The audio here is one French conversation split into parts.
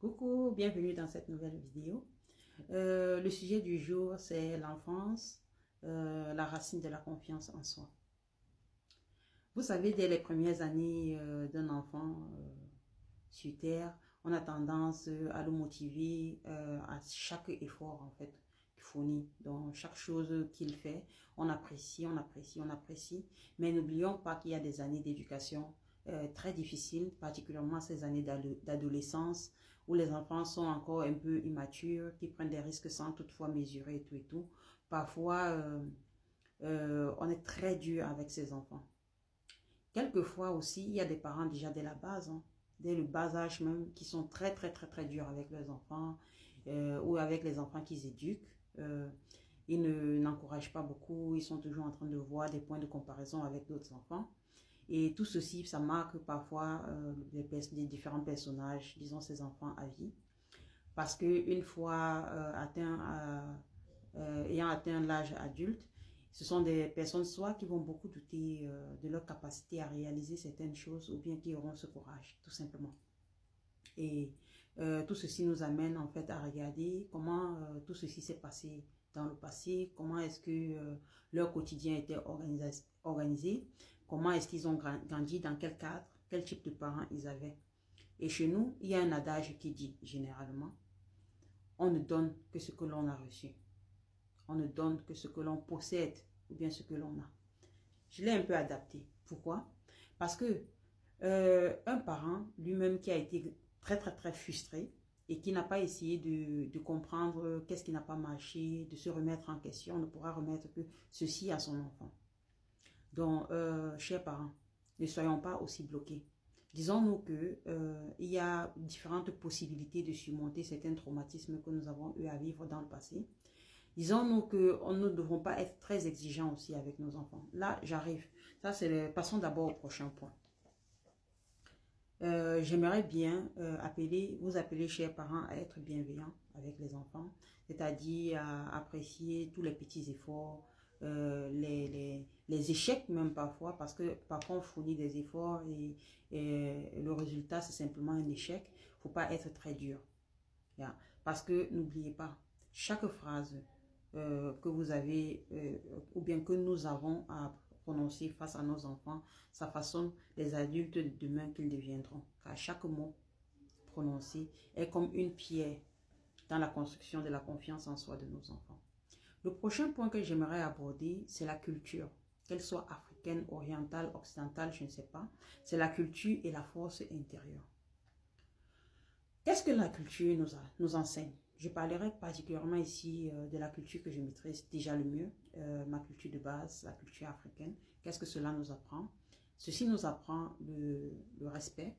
Coucou, bienvenue dans cette nouvelle vidéo. Le sujet du jour, c'est l'enfance, la racine de la confiance en soi. Vous savez, dès les premières années d'un enfant sur Terre, on a tendance à le motiver à chaque effort en fait qu'il fournit. Donc, chaque chose qu'il fait, on apprécie, on apprécie, on apprécie. Mais n'oublions pas qu'il y a des années d'éducation très difficiles, particulièrement ces années d'adolescence, où les enfants sont encore un peu immatures, qui prennent des risques sans toutefois mesurer et tout et tout. Parfois, on est très dur avec ces enfants. Quelquefois aussi, il y a des parents déjà dès la base, dès le bas âge même, qui sont très durs avec leurs enfants ou avec les enfants qu'ils éduquent. Ils n'encouragent pas beaucoup, ils sont toujours en train de voir des points de comparaison avec d'autres enfants. Et tout ceci, ça marque parfois les différents personnages, disons ces enfants à vie. Parce qu'une fois ayant atteint l'âge adulte, ce sont des personnes soit qui vont beaucoup douter de leur capacité à réaliser certaines choses ou bien qui auront ce courage, tout simplement. Et tout ceci nous amène en fait à regarder comment tout ceci s'est passé dans le passé, comment est-ce que leur quotidien était organisé, comment est-ce qu'ils ont grandi, dans quel cadre, quel type de parents ils avaient. Et chez nous, il y a un adage qui dit généralement, on ne donne que ce que l'on a reçu. On ne donne que ce que l'on possède ou bien ce que l'on a. Je l'ai un peu adapté. Pourquoi? Parce que un parent lui-même qui a été très frustré et qui n'a pas essayé de comprendre qu'est-ce qui n'a pas marché, de se remettre en question, ne pourra remettre que ceci à son enfant. Donc, chers parents, ne soyons pas aussi bloqués. Disons-nous que il y a différentes possibilités de surmonter certains traumatismes que nous avons eu à vivre dans le passé. Disons-nous que nous ne devons pas être très exigeants aussi avec nos enfants. Là, j'arrive. Ça, passons d'abord au prochain point. J'aimerais bien vous appeler, chers parents, à être bienveillants avec les enfants, c'est-à-dire à apprécier tous les petits efforts, les échecs même parfois, parce que parfois on fournit des efforts et le résultat c'est simplement un échec. Il ne faut pas être très dur. Yeah. Parce que n'oubliez pas, chaque phrase que vous avez ou bien que nous avons à prononcer face à nos enfants, ça façonne les adultes de demain qu'ils deviendront. Car chaque mot prononcé est comme une pierre dans la construction de la confiance en soi de nos enfants. Le prochain point que j'aimerais aborder, c'est la culture. Qu'elle soit africaine, orientale, occidentale, je ne sais pas. C'est la culture et la force intérieure. Qu'est-ce que la culture nous enseigne? Je parlerai particulièrement ici de la culture que je maîtrise déjà le mieux, ma culture de base, la culture africaine. Qu'est-ce que cela nous apprend? Ceci nous apprend le respect,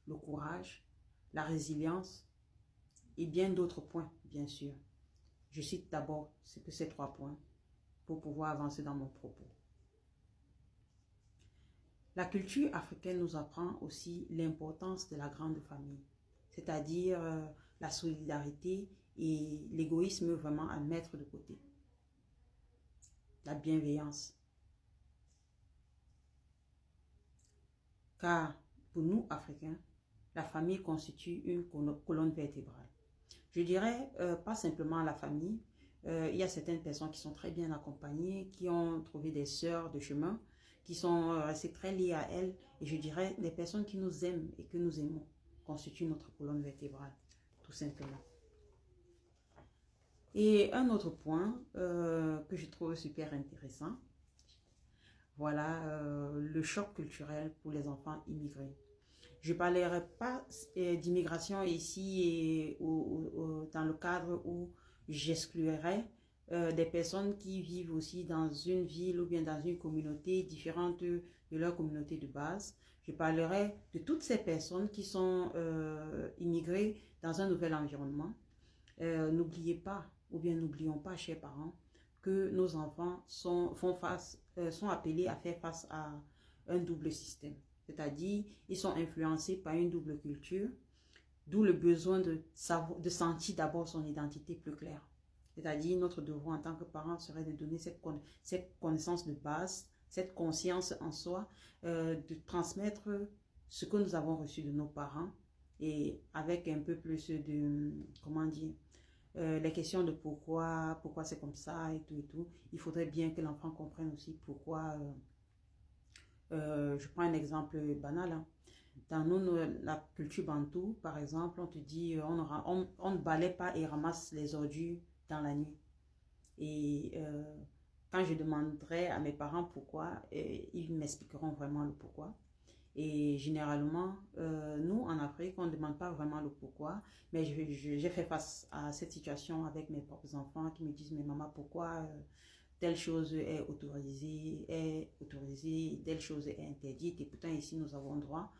le courage, la résilience et bien d'autres points, bien sûr. Je cite d'abord ces 3 points pour pouvoir avancer dans mon propos. La culture africaine nous apprend aussi l'importance de la grande famille, c'est-à-dire la solidarité et l'égoïsme vraiment à mettre de côté. La bienveillance. Car pour nous, Africains, la famille constitue une colonne vertébrale. Je dirais pas simplement la famille. Il y a certaines personnes qui sont très bien accompagnées, qui ont trouvé des sœurs de chemin, qui sont restées très liées à elles. Et je dirais, les personnes qui nous aiment et que nous aimons constituent notre colonne vertébrale, tout simplement. Et un autre point que je trouve super intéressant, voilà le choc culturel pour les enfants immigrés. Je ne parlerai pas d'immigration ici et dans le cadre où j'exclurai des personnes qui vivent aussi dans une ville ou bien dans une communauté différente de leur communauté de base. Je parlerai de toutes ces personnes qui sont immigrées dans un nouvel environnement. N'oubliez pas, ou bien n'oublions pas, chers parents, que nos enfants sont appelés à faire face à un double système. C'est-à-dire, ils sont influencés par une double culture, d'où le besoin de sentir d'abord son identité plus claire. C'est-à-dire, notre devoir en tant que parents serait de donner cette connaissance de base, cette conscience en soi, de transmettre ce que nous avons reçu de nos parents et avec un peu plus de, comment dire, les questions de pourquoi c'est comme ça et tout, il faudrait bien que l'enfant comprenne aussi pourquoi. Je prends un exemple banal, hein. Dans la culture bantou, par exemple, on te dit on ne balaie pas et ramasse les ordures dans la nuit. Et quand je demanderai à mes parents pourquoi, ils m'expliqueront vraiment le pourquoi. Et généralement, nous, en Afrique, on ne demande pas vraiment le pourquoi, mais j'ai fait face à cette situation avec mes propres enfants qui me disent, mais maman, pourquoi telle chose est autorisée, telle chose est interdite, et pourtant ici, nous avons droit.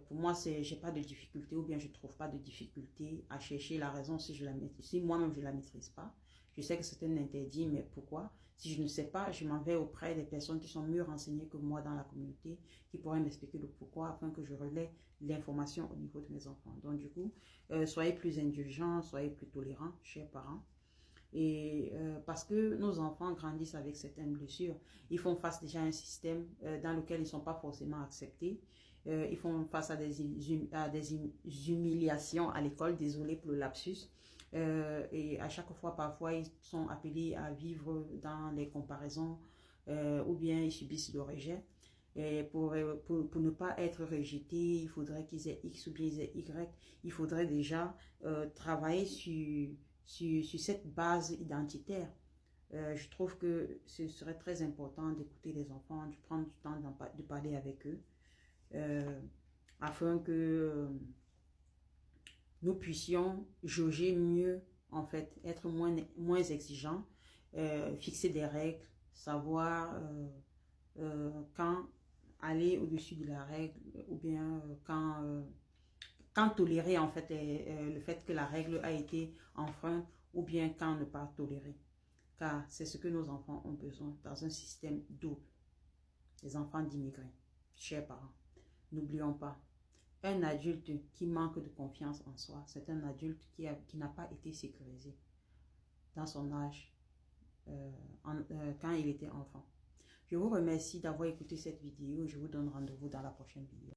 Pour moi, j'ai pas de difficulté, ou bien je trouve pas de difficulté à chercher la raison si je la maîtrise. Si moi-même, je la maîtrise pas, je sais que c'est un interdit, mais pourquoi? Si je ne sais pas, je m'en vais auprès des personnes qui sont mieux renseignées que moi dans la communauté, qui pourraient m'expliquer le pourquoi afin que je relaie l'information au niveau de mes enfants. Donc du coup, soyez plus indulgents, soyez plus tolérants, chers parents. Et parce que nos enfants grandissent avec certaines blessures, ils font face déjà à un système dans lequel ils ne sont pas forcément acceptés. Ils font face à des humiliations à l'école, désolé pour le lapsus. Et à chaque fois, parfois, ils sont appelés à vivre dans les comparaisons ou bien ils subissent le rejet. Et pour ne pas être rejetés, il faudrait qu'ils aient X ou bien ils aient Y. Il faudrait déjà travailler sur cette base identitaire. Je trouve que ce serait très important d'écouter les enfants, de prendre du temps de parler avec eux, euh, afin que nous puissions jauger mieux, en fait, être moins exigeants, fixer des règles, savoir quand aller au-dessus de la règle ou bien quand tolérer en fait le fait que la règle a été enfreinte ou bien quand ne pas tolérer. Car c'est ce que nos enfants ont besoin dans un système double. Les enfants d'immigrés, chers parents, n'oublions pas, un adulte qui manque de confiance en soi, c'est un adulte qui n'a pas été sécurisé dans son âge quand il était enfant. Je vous remercie d'avoir écouté cette vidéo. Je vous donne rendez-vous dans la prochaine vidéo.